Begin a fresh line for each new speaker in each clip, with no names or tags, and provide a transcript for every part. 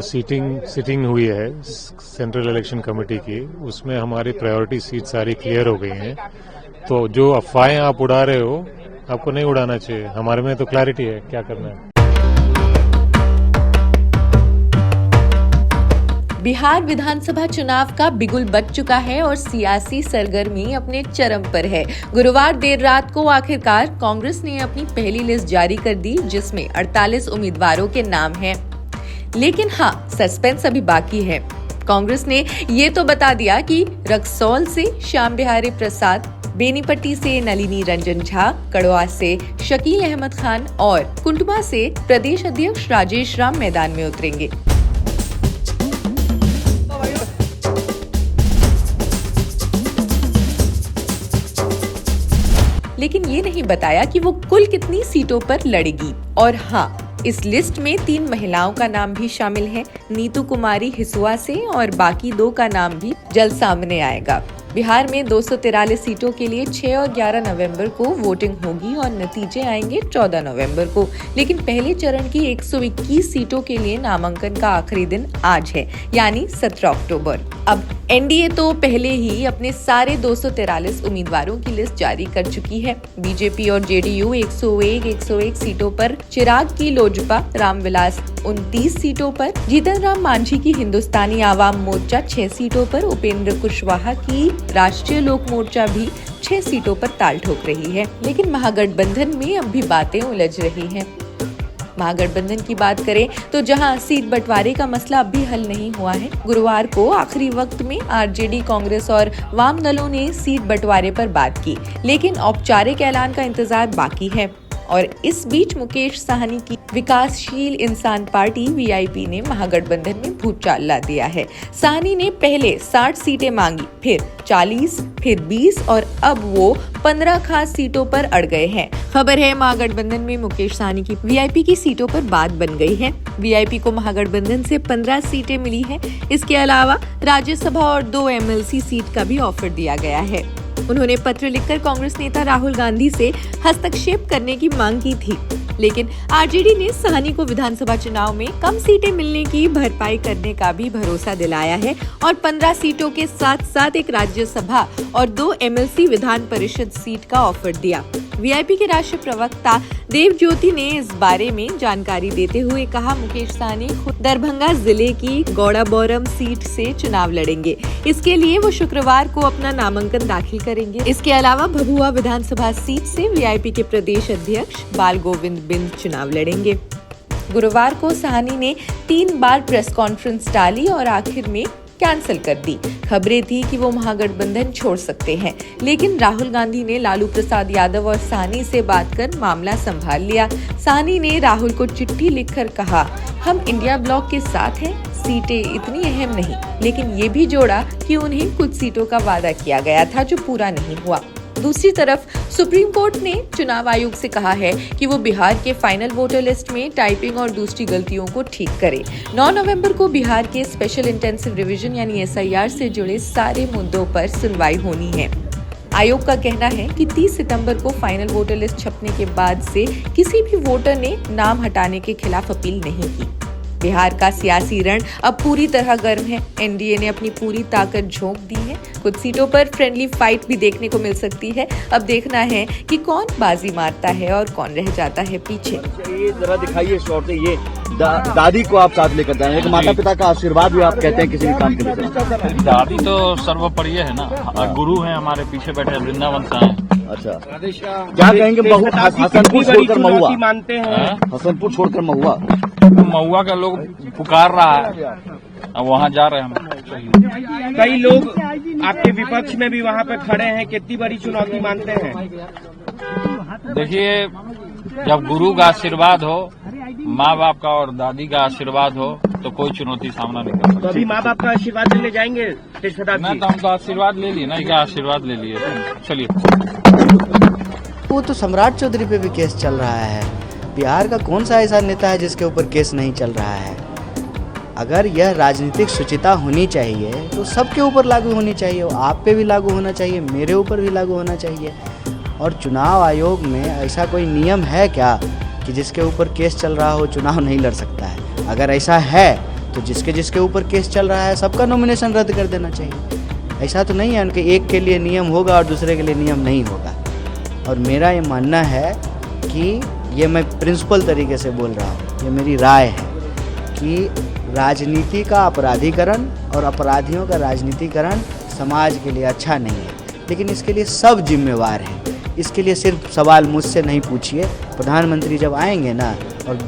Sitting हुई है central election committee की, उसमें हमारी प्रायोरिटी सीट सारी क्लियर हो गई हैं। तो जो अफवाहें आप उड़ा रहे हो, आपको नहीं उड़ाना चाहिए। हमारे में तो क्लैरिटी है क्या करना है।
बिहार विधानसभा चुनाव का बिगुल बज चुका है और सियासी सरगर्मी अपने चरम पर है। गुरुवार देर रात को आखिरकार कांग्रेस ने अपनी पहली लिस्ट जारी कर दी, जिसमें 48 उम्मीदवारों के नाम हैं। लेकिन हाँ, सस्पेंस अभी बाकी है। कांग्रेस ने ये तो बता दिया कि रक्सौल से श्याम बिहारी प्रसाद, बेनीपट्टी से नलिनी रंजन झा, कड़वा से शकील अहमद खान और कुंटुमा से प्रदेश अध्यक्ष राजेश राम मैदान में उतरेंगे। लेकिन ये नहीं बताया कि वो कुल कितनी सीटों पर लड़ेगी। और हाँ, इस लिस्ट में 3 महिलाओं का नाम भी शामिल है। नीतू कुमारी हिसुआ से और बाकी 2 का नाम भी जल्द सामने आएगा। बिहार में 243 सीटों के लिए 6 और 11 नवंबर को वोटिंग होगी और नतीजे आएंगे 14 नवंबर को। लेकिन पहले चरण की 121 सीटों के लिए नामांकन का आखिरी दिन आज है, यानी 17 अक्टूबर। अब एनडीए तो पहले ही अपने सारे 243 उम्मीदवारों की लिस्ट जारी कर चुकी है। बीजेपी और जेडीयू 101 सीटों पर, चिराग की लोजपा, रामविलास 29 सीटों पर, जीतन राम मांझी की हिंदुस्तानी आवाम मोर्चा 6 सीटों पर, उपेंद्र कुशवाहा की राष्ट्रीय लोक मोर्चा भी 6 सीटों पर ताल ठोक रही है। लेकिन महागठबंधन में अब भी बातें उलझ रही हैं। महागठबंधन की बात करें तो जहां सीट बंटवारे का मसला अब भी हल नहीं हुआ है। गुरुवार को आखिरी वक्त में आरजेडी, कांग्रेस और वाम दलों ने सीट बंटवारे पर बात की, लेकिन औपचारिक ऐलान का इंतजार बाकी है। और इस बीच मुकेश साहनी की विकासशील इंसान पार्टी वीआईपी ने महागठबंधन में भूचाल ला दिया है। साहनी ने पहले 60 सीटें मांगी, फिर 40, फिर 20 और अब वो 15 खास सीटों पर अड़ गए हैं। खबर है महागठबंधन में मुकेश साहनी की वीआईपी की सीटों पर बात बन गई है। वीआईपी को महागठबंधन से 15 सीटें मिली है। इसके अलावा राज्यसभा और 2 एमएलसी सीट का भी ऑफर दिया गया है। उन्होंने पत्र लिखकर कांग्रेस नेता राहुल गांधी से हस्तक्षेप करने की मांग की थी, लेकिन आरजेडी ने साहनी को विधानसभा चुनाव में कम सीटें मिलने की भरपाई करने का भी भरोसा दिलाया है और 15 सीटों के साथ साथ एक राज्यसभा और 2 एमएलसी विधान परिषद सीट का ऑफर दिया। वीआईपी के राष्ट्रीय प्रवक्ता देव ज्योति ने इस बारे में जानकारी देते हुए कहा, मुकेश साहनी खुद दरभंगा जिले की गौड़ाबौरम सीट से चुनाव लड़ेंगे। इसके लिए वो शुक्रवार को अपना नामांकन दाखिल करेंगे। इसके अलावा भभुआ विधानसभा सीट से वीआईपी के प्रदेश अध्यक्ष बाल गोविंद बिंद चुनाव लड़ेंगे। गुरुवार को साहनी ने 3 बार प्रेस कॉन्फ्रेंस डाली और आखिर में कैंसिल कर दी। खबरें थी कि वो महागठबंधन छोड़ सकते हैं, लेकिन राहुल गांधी ने लालू प्रसाद यादव और साहनी से बात कर मामला संभाल लिया। साहनी ने राहुल को चिट्ठी लिखकर कहा, हम इंडिया ब्लॉक के साथ हैं, सीटें इतनी अहम नहीं। लेकिन ये भी जोड़ा कि उन्हें कुछ सीटों का वादा किया गया था जो पूरा नहीं हुआ। दूसरी तरफ सुप्रीम कोर्ट ने चुनाव आयोग से कहा है कि वो बिहार के फाइनल वोटर लिस्ट में टाइपिंग और दूसरी गलतियों को ठीक करे। 9 नवंबर को बिहार के स्पेशल इंटेंसिव रिवीजन यानी एसआईआर से जुड़े सारे मुद्दों पर सुनवाई होनी है। आयोग का कहना है कि 30 सितंबर को फाइनल वोटर लिस्ट छपने के बाद से किसी भी वोटर ने नाम हटाने के खिलाफ अपील नहीं की। बिहार का सियासी रण अब पूरी तरह गर्म है। एनडीए ने अपनी पूरी ताकत झोंक दी है। कुछ सीटों पर फ्रेंडली फाइट भी देखने को मिल सकती है। अब देखना है कि कौन बाजी मारता है और कौन रह जाता है पीछे।
ये जरा दिखाइए शॉर्ट से, ये दादी को आप साथ लेकर जाए, एक माता पिता का आशीर्वाद भी आप कहते हैं किसी भी काम के लिए।
दादी तो सर्वोपरि है ना, गुरु है हमारे पीछे बैठे, वृंदावन से आए।
अच्छा, क्या कहेंगे? हसनपुर छोड़कर महुआ मानते हैं, हसनपुर छोड़कर महुआ,
महुआ का लोग पुकार रहा है, अब वहाँ जा रहे हैं हम।
कई लोग आपके विपक्ष में भी वहाँ पे खड़े हैं, कितनी बड़ी चुनौती मानते हैं?
देखिए, जब गुरु का आशीर्वाद हो, माँ बाप का और दादी का आशीर्वाद हो, तो कोई चुनौती सामना नहीं कर सकती।
तो अभी माँ बाप का आशीर्वाद लेने जाएंगे
ना, तो हमको आशीर्वाद ले लिए ना, क्या आशीर्वाद ले लिए। चलिए,
वो तो सम्राट चौधरी पे भी केस चल रहा है। बिहार का कौन सा ऐसा नेता है जिसके ऊपर केस नहीं चल रहा है? अगर यह राजनीतिक शुचिता होनी चाहिए तो सबके ऊपर लागू होनी चाहिए। आप पे भी लागू होना चाहिए, मेरे ऊपर भी लागू होना चाहिए। और चुनाव आयोग में ऐसा कोई नियम है क्या कि जिसके ऊपर केस चल रहा हो चुनाव नहीं लड़ सकता है? अगर ऐसा है तो जिसके जिसके ऊपर केस चल रहा है सबका नॉमिनेशन रद्द कर देना चाहिए। ऐसा तो नहीं है कि एक के लिए नियम होगा और दूसरे के लिए नियम नहीं होगा। और मेरा ये मानना है कि ये मैं प्रिंसिपल तरीके से बोल रहा हूँ, ये मेरी राय है कि राजनीति का अपराधीकरण और अपराधियों का राजनीतिकरण समाज के लिए अच्छा नहीं है। लेकिन इसके लिए सब जिम्मेवार हैं। इसके लिए सिर्फ सवाल मुझसे नहीं पूछिए, प्रधानमंत्री जब आएंगे ना और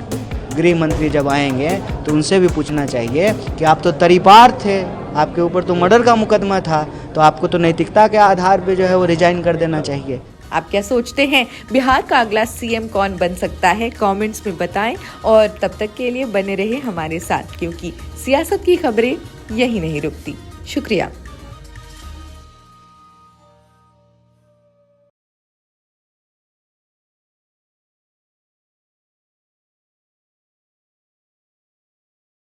गृह मंत्री जब आएंगे तो उनसे भी पूछना चाहिए कि आप तो तरीपार थे, आपके ऊपर तो मर्डर का मुकदमा था, तो आपको तो नैतिकता के आधार पे जो है वो रिजाइन कर देना चाहिए।
आप क्या सोचते हैं बिहार का अगला सीएम कौन बन सकता है? कमेंट्स में बताएं और तब तक के लिए बने रहे हमारे साथ, क्योंकि सियासत की खबरें यही नहीं रुकती। शुक्रिया।